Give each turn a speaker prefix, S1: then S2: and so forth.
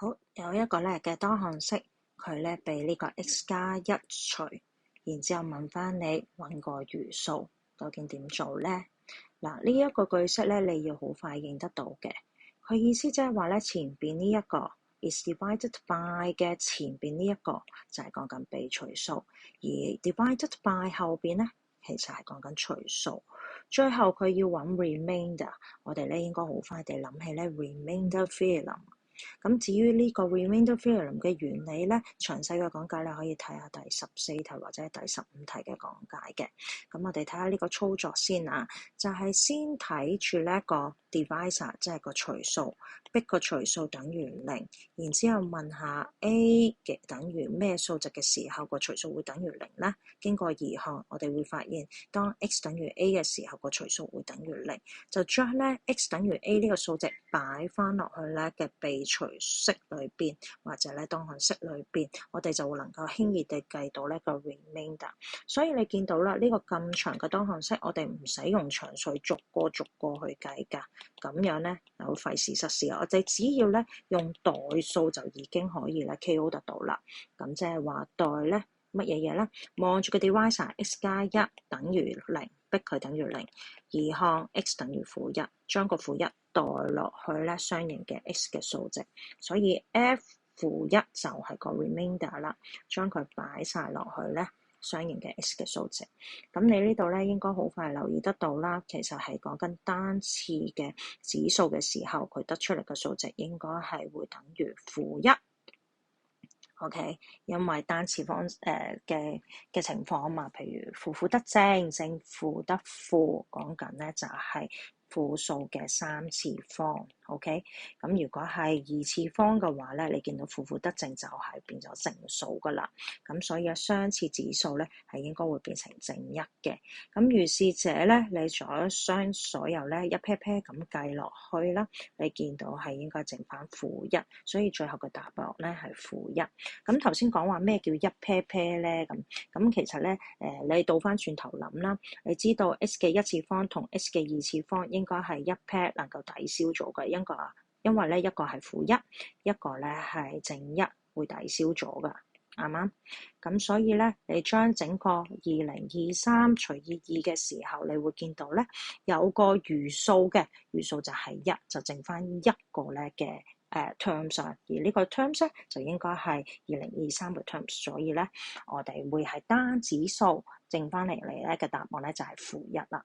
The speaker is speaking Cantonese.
S1: 好，有一個咧嘅多項式，佢咧被呢個 x 加一除，然之後問翻你揾個餘數，究竟點做咧？嗱，呢一個句式咧，你要好快認得到嘅。佢意思即係話咧，前邊呢一個 is divided by 嘅前邊呢一個就係講緊被除數，而 divided by 後邊咧其實係講緊除數。最後佢要揾 remainder， 我哋咧應該好快地諗起咧 remainder theorem。咁至於呢個 remainder theorem 嘅原理咧，詳細嘅講解你可以睇下第14題或者第15題嘅講解嘅。咁我哋睇下呢個操作先啊，就係先睇住呢一個 divisor， 即係個除數，逼個除數等於0，然之後問下 a 嘅等於咩數值嘅時候，個除數會等於0咧？經過移項，我哋會發現當 x 等於 a 嘅時候，個除數會等於0，就將咧 x 等於 a 呢個數值擺翻落去咧嘅被除式裏邊，或者咧當項式裏邊，我哋就會能夠輕易地計到呢個 remainder。所以你見到啦，呢個咁長嘅當項式，我哋唔使用長數逐個去計㗎，咁樣咧就會費事失事。我哋只要咧用代數就已經可以咧 KO 得到啦。咁即係話代咧乜嘢嘢咧？望住個 divisor x 加一等於0，逼佢等於0，移項 x 等於-1，將個-1代落去咧相應嘅 x 嘅數值，所以 f-1就係個 remainder 啦，將佢擺晒落去咧相應嘅 x 嘅數值。咁你呢度咧應該好快留意得到啦，其實係講緊單次嘅指數嘅時候，佢得出嚟嘅數值應該係會等於-1。OK， 因為單次方嘅情況啊嘛，譬如負得正，正負得負，講緊咧就係負數嘅3次方。OK， 咁如果係2次方嘅話咧，你見到負得正就係變咗正數噶啦。咁所以相似指數咧係應該會變成正1嘅。咁如是者咧，你將所有咧一 pair pair 咁計落去啦，你見到係應該剩翻-1，所以最後嘅答案咧係-1。咁頭先講話咩叫一 pair pair 咧？咁其實咧你倒翻轉頭諗啦，你知道 x 嘅一次方同 x 嘅二次方應該係一 pair 能夠抵消咗嘅，因為咧一個係-1，一個咧係正1，會抵消咗噶，啱啱？咁所以咧，你將整個2023除以2嘅時候，你會見到咧有個餘數嘅，餘數就係1，就剩翻一個咧嘅terms 啊，而呢個 terms 咧就應該係2023嘅 terms，所以咧我哋會係單指數剩翻嚟咧嘅答案咧就係-1啦。